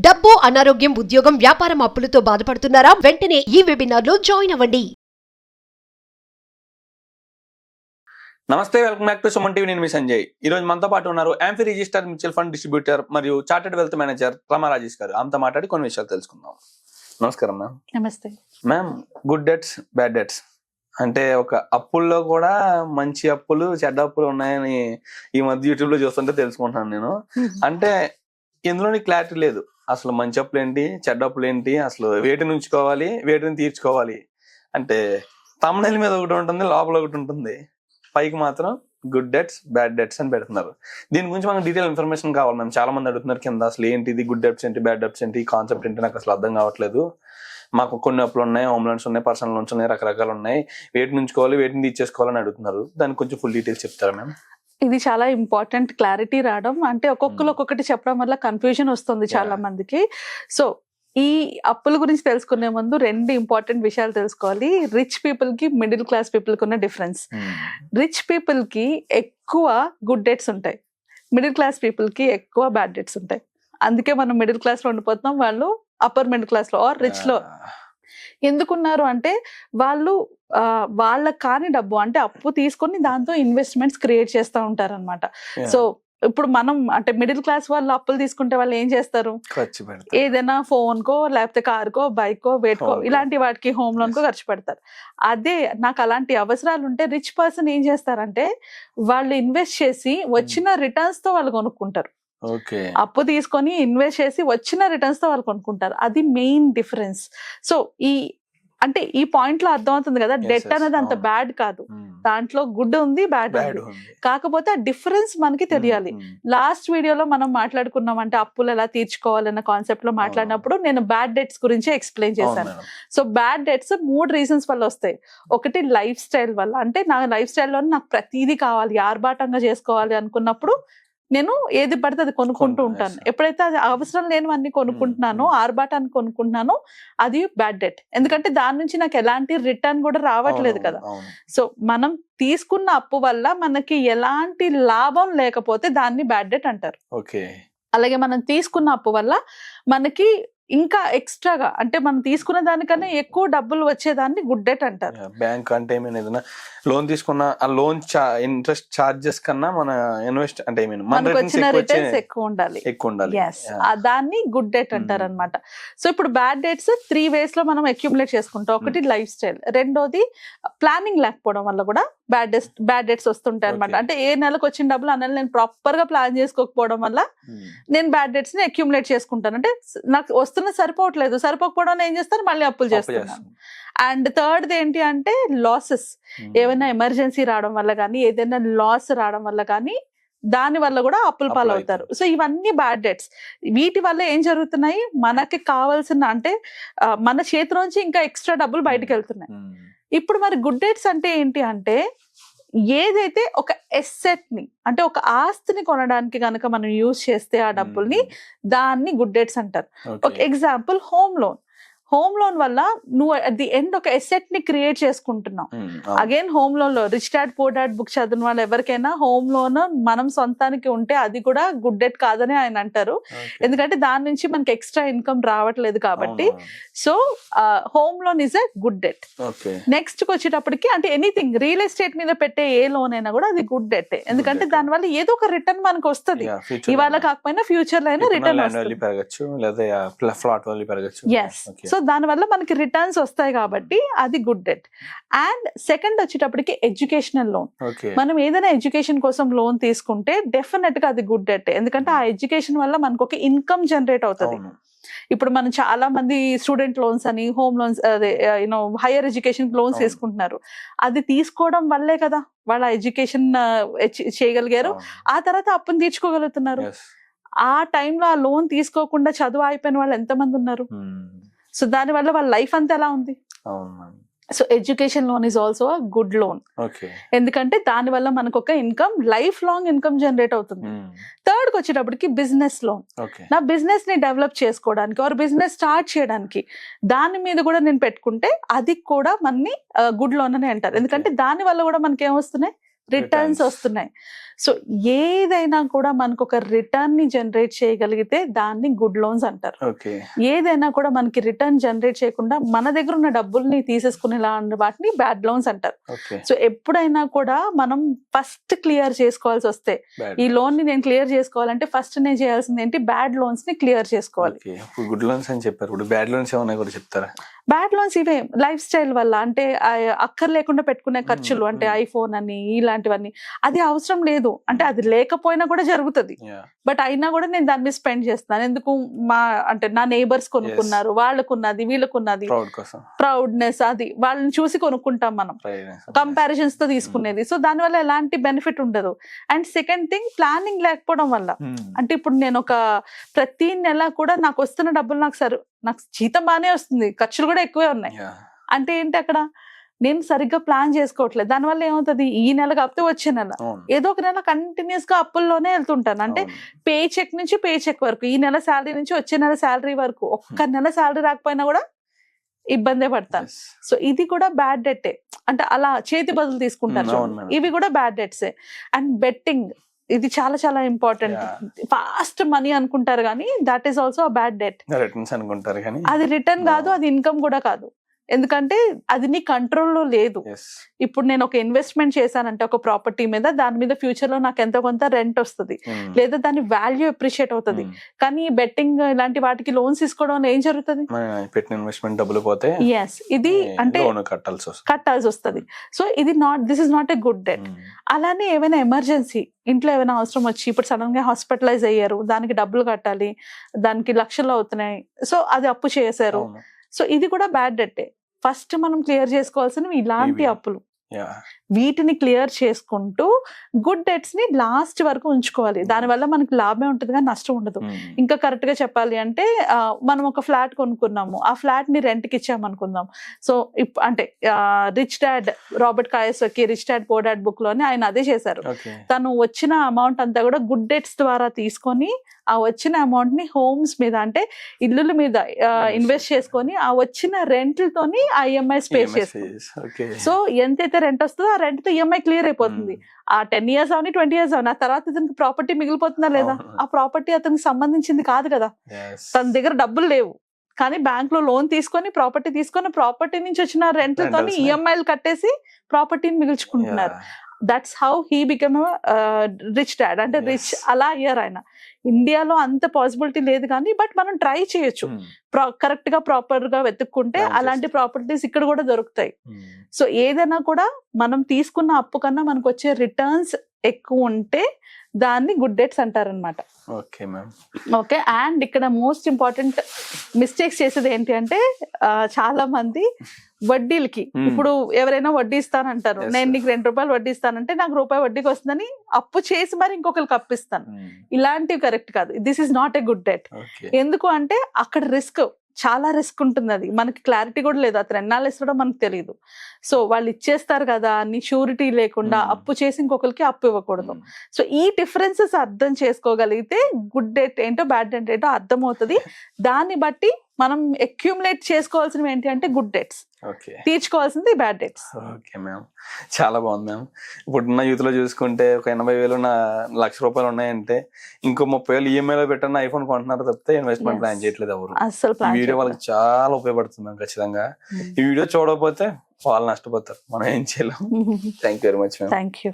డబ్బు, అనారోగ్యం, ఉద్యోగం, వ్యాపారం అప్పులతో బాధపడుతున్నారా? వెంటనే ఈ వెబినార్ లో జాయిన్ అవ్వండి. నమస్తే, welcome back to Suman TV. నేను మీ సంజయ్. ఈ రోజు మనతో పాటు ఉన్నారు AMFI register mutual fund distributor మరియు chartered wealth manager Rama Rajesh garu. ఆమెతో మాట్లాడి కొన్ని విషయాలు తెలుసుకుందాం. నమస్కారం మ్యామ్. నమస్తే ma'am, good debts, bad debts అంటే ఒక అప్పుల్లో కూడా మంచి అప్పులు, చెడ్డ అప్పులు ఉన్నాయని ఈ మధ్య యూట్యూబ్ లో చూస్తుంటే తెలుసుకుంటున్నాను నేను. అంటే ఇందులోని క్లారిటీ లేదు. అసలు మంచి అప్పులు ఏంటి, చెడ్డ అప్పులు ఏంటి, అసలు వేటిని ఉంచుకోవాలి, వేటిని తీర్చుకోవాలి అంటే తమ్నైల్ మీద ఒకటి ఉంటుంది, లోపల ఒకటి ఉంటుంది. పైకి మాత్రం గుడ్ డెట్స్, బ్యాడ్ డెట్స్ అని పెడుతున్నారు. దీని గురించి మనకు డీటెయిల్ ఇన్ఫర్మేషన్ కావాలి మ్యామ్. చాలా మంది అడుగుతున్నారు కింద, అసలు ఏంటిది గుడ్ డెట్స్ ఏంటి, బ్యాడ్ డెట్స్ ఏంటి, ఈ కాన్సెప్ట్ ఏంటి నాకు అసలు అర్థం కావట్లేదు. మాకు కొన్ని అప్పులు ఉన్నాయి, హోమ్ లోన్స్ ఉన్నాయి, పర్సనల్ లోన్స్ ఉన్నాయి, రకరకాలు ఉన్నాయి, వేటిని ఉంచుకోవాలి, వేటిని తీర్చేసుకోవాలని అడుగుతున్నారు. దానికి కొంచెం ఫుల్ డీటెయిల్స్ చెప్తారా మ్యామ్? ఇది చాలా ఇంపార్టెంట్, క్లారిటీ రావడం. అంటే ఒక్కొక్కరు ఒక్కొక్కటి చెప్పడం వల్ల కన్ఫ్యూజన్ వస్తుంది చాలా మందికి. సో ఈ అప్పుల గురించి తెలుసుకునే ముందు రెండు ఇంపార్టెంట్ విషయాలు తెలుసుకోవాలి. రిచ్ పీపుల్ కి, మిడిల్ క్లాస్ పీపుల్ కి ఉన్న డిఫరెన్స్. రిచ్ పీపుల్ కి ఎక్కువ గుడ్ డెట్స్ ఉంటాయి, మిడిల్ క్లాస్ పీపుల్ కి ఎక్కువ బ్యాడ్ డెట్స్ ఉంటాయి. అందుకే మనం మిడిల్ క్లాస్ లో ఉండిపోతున్నాం, వాళ్ళు అప్పర్ మిడిల్ క్లాస్ లో ఆర్ రిచ్ లో. ఎందుకున్నారు అంటే వాళ్ళు వాళ్ళకి కాని డబ్బు అంటే అప్పు తీసుకొని దాంతో ఇన్వెస్ట్మెంట్స్ క్రియేట్ చేస్తూ ఉంటారు అనమాట. సో ఇప్పుడు మనం అంటే మిడిల్ క్లాస్ వాళ్ళు అప్పులు తీసుకుంటే వాళ్ళు ఏం చేస్తారు, ఏదైనా ఫోన్ కో, లేకపోతే కార్ కో, బైక్ కో, వేట్ కో, ఇలాంటి వాటికి, హోమ్ లోన్ కో ఖర్చు పెడతారు. అదే నాకు అలాంటి అవసరాలు ఉంటే రిచ్ పర్సన్ ఏం చేస్తారంటే వాళ్ళు ఇన్వెస్ట్ చేసి వచ్చిన రిటర్న్స్ తో వాళ్ళు కొనుక్కుంటారు. అప్పు తీసుకొని ఇన్వెస్ట్ చేసి వచ్చిన రిటర్న్స్ తో వాళ్ళు కొనుక్కుంటారు. అది మెయిన్ డిఫరెన్స్. సో అంటే ఈ పాయింట్ లో అర్థమవుతుంది కదా, డెట్ అనేది అంత బ్యాడ్ కాదు, దాంట్లో గుడ్ ఉంది, బ్యాడ్ ఉంది. కాకపోతే ఆ డిఫరెన్స్ మనకి తెలియాలి. లాస్ట్ వీడియోలో మనం మాట్లాడుకున్నాం, అంటే అప్పులు ఎలా తీర్చుకోవాలన్న కాన్సెప్ట్ లో మాట్లాడినప్పుడు నేను బ్యాడ్ డెట్స్ గురించి ఎక్స్ప్లెయిన్ చేశాను. సో బ్యాడ్ డెట్స్ 3 రీజన్స్ వల్ల వస్తాయి. ఒకటి లైఫ్ స్టైల్ వల్ల, అంటే నా లైఫ్ స్టైల్లో నాకు ప్రతిదీ కావాలి, ఆర్భాటంగా చేసుకోవాలి అనుకున్నప్పుడు నేను ఏది పడితే అది కొనుక్కుంటూ ఉంటాను. ఎప్పుడైతే అది అవసరం లేనివన్నీ కొనుక్కుంటున్నానో, ఆర్భాటాన్ని కొనుక్కుంటున్నానో, అది బ్యాడ్ డెట్. ఎందుకంటే దాని నుంచి నాకు ఎలాంటి రిటర్న్ కూడా రావట్లేదు కదా. సో మనం తీసుకున్న అప్పు వల్ల మనకి ఎలాంటి లాభం లేకపోతే దాన్ని బ్యాడ్ డెట్ అంటారు. అలాగే మనం తీసుకున్న అప్పు వల్ల మనకి ఇంకా ఎక్స్ట్రాగా, అంటే మనం తీసుకున్న దానికన్నా ఎక్కువ డబ్బులు వచ్చేదాన్ని గుడ్ డెట్ అంటారు. బ్యాంక్ అంటే ఏదైనా లోన్ తీసుకున్న ఆ లోన్ ఇంట్రెస్ట్ చార్జెస్ కన్నా మన ఇన్వెస్ట్ అంటే మనకు వచ్చిన రిటర్న్స్ ఎక్కువ ఉండాలి, దాన్ని గుడ్ డెట్ అంటారు అనమాట. సో ఇప్పుడు బ్యాడ్ డెట్స్ 3 ways లో మనం అక్యుములేట్ చేసుకుంటాం. ఒకటి లైఫ్ స్టైల్, రెండోది ప్లానింగ్ లేకపోవడం వల్ల కూడా బ్యాడ్ డెట్స్ వస్తుంటాయి అనమాట. అంటే ఏ నెలకు వచ్చిన డబ్బులు ఆ నెల నేను ప్రాపర్ గా ప్లాన్ చేసుకోకపోవడం వల్ల నేను బ్యాడ్ డెట్స్ ని అక్యుములేట్ చేసుకుంటాను. అంటే నాకు వస్తున్న సరిపోకపోవడం ఏం చేస్తారు, మళ్ళీ అప్పులు చేస్తున్నాను. అండ్ థర్డ్ ఏంటి అంటే లాసెస్, ఏమైనా ఎమర్జెన్సీ రావడం వల్ల కానీ, ఏదైనా లాస్ రావడం వల్ల కానీ, దాని వల్ల కూడా అప్పుల పాలవుతారు. సో ఇవన్నీ బ్యాడ్ డెట్స్. వీటి వల్ల ఏం జరుగుతున్నాయి, మనకి కావాల్సిన అంటే మన చేతిలోంచి ఇంకా ఎక్స్ట్రా డబ్బులు బయటకు వెళ్తున్నాయి. ఇప్పుడు మరి గుడ్ డెట్స్ అంటే ఏంటి అంటే, ఏదైతే ఒక ఎసెట్ ని, అంటే ఒక ఆస్తిని కొనడానికి కనుక మనం యూజ్ చేస్తే ఆ డబ్బుల్ని, దాన్ని గుడ్ డెట్స్ అంటారు. ఒక example home loan. Home loan వల్ల నువ్వు అట్ ది ఎండ్ ఒక ఎసెట్ ని క్రియేట్ చేసుకుంటున్నావు. అగైన్ హోమ్ లోన్ లో rich dad poor dad book చదివిన వాళ్ళు ఎవరికైనా హోమ్ లోన్ మనం సొంతానికి ఉంటే అది కూడా గుడ్ డెట్ కాదని ఆయన అంటారు. ఎందుకంటే దాని నుంచి మనకి ఎక్స్ట్రా ఇన్కమ్ రావట్లేదు కాబట్టి. So home loan is a good debt. Next వచ్చేటప్పటికి అంటే ఎనీథింగ్, రియల్ ఎస్టేట్ మీద పెట్టే ఏ లోన్ అయినా కూడా అది గుడ్ డెట్. ఎందుకంటే దాని వల్ల ఏదో ఒక రిటర్న్ మనకు వస్తుంది, ఇవాళ కాకపోయినా ఫ్యూచర్ లో అయినా రిటర్న్ వస్తుంది. సో దాని వల్ల మనకి రిటర్న్స్ వస్తాయి కాబట్టి అది గుడ్ డెట్. అండ్ సెకండ్ వచ్చేటప్పటికి ఎడ్యుకేషనల్ లోన్. మనం ఏదైనా ఎడ్యుకేషన్ కోసం లోన్ తీసుకుంటే డెఫినెట్ గా అది గుడ్ డెట్. ఎందుకంటే ఆ ఎడ్యుకేషన్ వల్ల మనకు ఒక ఇన్కమ్ జనరేట్ అవుతుంది. ఇప్పుడు మనం చాలా మంది స్టూడెంట్ లోన్స్ అని, హోమ్ లోన్స్, అదే హైయర్ ఎడ్యుకేషన్ లోన్స్ తీసుకుంటున్నారు. అది తీసుకోవడం వల్లే కదా వాళ్ళ ఎడ్యుకేషన్ చేయగలిగారు, ఆ తర్వాత అప్పుని తీర్చుకోగలుగుతున్నారు. ఆ టైంలో ఆ లోన్ తీసుకోకుండా చదువు అయిపోయిన వాళ్ళు ఎంతమంది ఉన్నారు. సో దాని వల్ల వాళ్ళ లైఫ్ అంతా ఎలా ఉంది. So education loan is also a good loan. ఎందుకంటే దాని వల్ల మనకు ఒక income, life long income generate అవుతుంది. థర్డ్ కి వచ్చేటప్పటికి బిజినెస్ లోన్. నా బిజినెస్ ని డెవలప్ చేసుకోవడానికి ఆర్ బిజినెస్ స్టార్ట్ చేయడానికి దాని మీద కూడా నేను పెట్టుకుంటే అది కూడా మనని గుడ్ లోన్ అని అంటారు. ఎందుకంటే దాని వల్ల కూడా మనకి ఏమొస్తున్నాయి, రిటర్న్స్ వస్తున్నాయి. సో ఏదైనా కూడా మనకు ఒక రిటర్న్ ని జనరేట్ చేయగలిగితే దాన్ని గుడ్ లోన్స్ అంటారు. ఓకే. ఏదైనా కూడా మనకి రిటర్న్ జనరేట్ చేయకుండా మన దగ్గర ఉన్న డబ్బుల్ని తీసేసుకునేలా వాటిని బ్యాడ్ లోన్స్ అంటారు. ఓకే. సో ఎప్పుడైనా కూడా మనం ఫస్ట్ క్లియర్ చేసుకోవాల్సి వస్తే, ఈ లోన్ ని నేను క్లియర్ చేసుకోవాలంటే ఫస్ట్ నేను చేయాల్సింది ఏంటి, బ్యాడ్ లోన్స్ ని క్లియర్ చేసుకోవాలి. గుడ్ లోన్స్ అని చెప్పారు, ఇప్పుడు బ్యాడ్ లోన్స్ ఏమన్నా కూడా చెప్తారా? బ్యాడ్ లోన్స్ ఇవే లైఫ్ స్టైల్ వల్ల, అంటే అక్కర్ లేకుండా పెట్టుకునే ఖర్చులు, అంటే ఐఫోన్ అని ఇలాంటివన్నీ, అది అవసరం లేదు అంటే అది లేకపోయినా కూడా జరుగుతుంది, బట్ అయినా కూడా నేను దాని మీద స్పెండ్ చేస్తున్నాను. ఎందుకు, అంటే నా నైబర్స్ కొనుక్కున్నారు, వాళ్ళకున్నది వీళ్ళకున్నది, ప్రౌడ్నెస్, అది వాళ్ళని చూసి కొనుక్కుంటాం మనం, కంపారిజన్స్ తో తీసుకునేది. సో దాని వల్ల ఎలాంటి బెనిఫిట్ ఉండదు. అండ్ సెకండ్ థింగ్, ప్లానింగ్ లేకపోవడం వల్ల, అంటే ఇప్పుడు నేను ప్రతి నెల కూడా నాకు వస్తున్న డబ్బులు నాకు జీతం బాగానే వస్తుంది, ఖర్చులు కూడా ఎక్కువే ఉన్నాయి, అంటే ఏంటి అక్కడ నేను సరిగ్గా ప్లాన్ చేసుకోవట్లేదు. దానివల్ల ఏమవుతుంది, ఈ నెల కాకపోతే వచ్చే నెల ఏదో ఒక నెల కంటిన్యూస్ గా అప్పుల్లోనే వెళ్తుంటాను. అంటే పే చెక్ నుంచి పే చెక్ వరకు, ఈ నెల శాలరీ నుంచి వచ్చే నెల శాలరీ వరకు, ఒక్క నెల శాలరీ రాకపోయినా కూడా ఇబ్బందే పడతాను. సో ఇది కూడా బ్యాడ్ డెట్టే, అంటే అలా చేతి బదులు తీసుకుంటారు, ఇవి కూడా బ్యాడ్ డెట్సే. అండ్ బెట్టింగ్, ఇది చాలా చాలా ఇంపార్టెంట్. ఫాస్ట్ మనీ అనుకుంటారు కానీ that is also bad debt. అది రిటర్న్ కాదు, అది ఇన్కమ్ కూడా కాదు, ఎందుకంటే అది నీ కంట్రోల్లో లేదు. ఇప్పుడు నేను ఒక ఇన్వెస్ట్మెంట్ చేశానంటే ఒక ప్రాపర్టీ మీద, దాని మీద ఫ్యూచర్ లో నాకు ఎంతో కొంత రెంట్ వస్తుంది, లేదా దాని వాల్యూ అప్రిషియేట్ అవుతుంది. కానీ బెట్టింగ్ ఇలాంటి వాటికి లోన్స్ తీసుకోవడం వల్ల ఏం జరుగుతుంది, ఇది అంటే కట్టాల్సి వస్తుంది. సో ఇది this is not a good debt. అలానే ఏమైనా ఎమర్జెన్సీ, ఇంట్లో ఏమైనా అవసరం వచ్చి ఇప్పుడు సడన్ గా హాస్పిటలైజ్ అయ్యారు, దానికి డబ్బులు కట్టాలి, దానికి లక్షలు అవుతున్నాయి, సో అది అప్పు చేశారు, సో ఇది కూడా బ్యాడ్ డెట్టే. ఫస్ట్ మనం క్లియర్ చేసుకోవాల్సినవి ఇలాంటి అప్పులు, వీటిని క్లియర్ చేసుకుంటూ గుడ్ డెట్స్ ని లాస్ట్ వరకు ఉంచుకోవాలి. దానివల్ల మనకి లాభమే ఉంటుంది కానీ నష్టం ఉండదు. ఇంకా కరెక్ట్ గా చెప్పాలి అంటే, మనం ఒక ఫ్లాట్ కొనుక్కున్నాము, ఆ ఫ్లాట్ ని రెంట్ కి ఇచ్చామనుకుందాం. సో అంటే రిచ్ డాడ్ రాబర్ట్ కాయస్కి rich dad poor dad book లోనే ఆయన అదే చేశారు. తను వచ్చిన అమౌంట్ అంతా కూడా గుడ్ డెట్స్ ద్వారా తీసుకొని, ఆ వచ్చిన అమౌంట్ ని హోమ్స్ మీద, అంటే ఇల్లుల మీద ఇన్వెస్ట్ చేసుకొని, ఆ వచ్చిన రెంట్లతోని ఆ ఈఎంఐస్ పే చేస్తారు. సో ఎంతైతే రెంట్ వస్తుందో ఆ రెంట్ తో ఈఎంఐ క్లియర్ అయిపోతుంది. ఆ 10 years అవని 20 years అవని, ఆ తర్వాత ఇతనికి ప్రాపర్టీ మిగిలిపోతుందా లేదా, ఆ ప్రాపర్టీ అతనికి సంబంధించింది కాదు కదా, తన దగ్గర డబ్బులు లేవు, కానీ బ్యాంక్ లో లోన్ తీసుకొని ప్రాపర్టీ ప్రాపర్టీ నుంచి వచ్చిన రెంట్లతో ఈఎంఐలు కట్టేసి ప్రాపర్టీని మిగుల్చుకుంటున్నారు. That's how he become rich dad, అంటే రిచ్ అలా అయ్యారు ఆయన. ఇండియాలో అంత పాసిబిలిటీ లేదు కానీ, బట్ మనం ట్రై చేయొచ్చు, కరెక్ట్ గా ప్రాపర్ గా వెతుక్కుంటే అలాంటి ప్రాపర్టీస్ ఇక్కడ కూడా దొరుకుతాయి. సో ఏదైనా కూడా మనం తీసుకున్న అప్పు కన్నా మనకు వచ్చే రిటర్న్స్ ఎక్కువ ఉంటే దాన్ని గుడ్ డెట్స్ అంటారనమాట. ఓకే. అండ్ ఇక్కడ మోస్ట్ ఇంపార్టెంట్ మిస్టేక్స్ చేసేది ఏంటి అంటే, చాలా మంది వడ్డీలకి, ఇప్పుడు ఎవరైనా వడ్డీ ఇస్తానంటారు, నేను నీకు ₹2 వడ్డీ ఇస్తానంటే నాకు రూపాయి వడ్డీకి వస్తుందని అప్పు చేసి మరి ఇంకొకరికి అప్పిస్తాను. ఇలాంటివి కరెక్ట్ కాదు. This is not a good debt. ఎందుకు అంటే అక్కడ చాలా రిస్క్ ఉంటుంది, అది మనకి క్లారిటీ కూడా లేదు, అతను ఎన్నాళ్ళు ఇస్తాడో మనకు తెలియదు. సో వాళ్ళు ఇచ్చేస్తారు కదా అని షూరిటీ లేకుండా అప్పు చేసి ఇంకొకరికి అప్పు ఇవ్వకూడదు. సో ఈ డిఫరెన్సెస్ అర్థం చేసుకోగలిగితే గుడ్ డెట్ ఏంటో బ్యాడ్ డెట్ ఏంటో అర్థమవుతుంది. దాన్ని బట్టి మనం అక్యూములేట్ చేసుకోవాల్సినవి ఏంటి అంటే గుడ్ డెట్స్, తీర్చుకోవాల్సింది బ్యాడ్ డెట్స్. ఓకే మ్యామ్, చాలా బాగుంది మ్యామ్. ఇప్పుడున్న యూత్ లో చూసుకుంటే ఒక 80,000 ₹1,00,000 ఉన్నాయంటే ఇంకో 30,000 ఈఎంఐలో పెట్టిన ఐఫోన్ కొంటున్నారు తప్పితే ఇన్వెస్ట్మెంట్ ప్లాన్ చేయట్లేదు ఎవరు. ఈ వీడియో వాళ్ళకి చాలా ఉపయోగపడుతుంది మ్యామ్. ఖచ్చితంగా ఈ వీడియో చూడకపోతే వాళ్ళు నష్టపోతారు, మనం ఏం చేయలేం. Thank you very much ma'am. Thank you.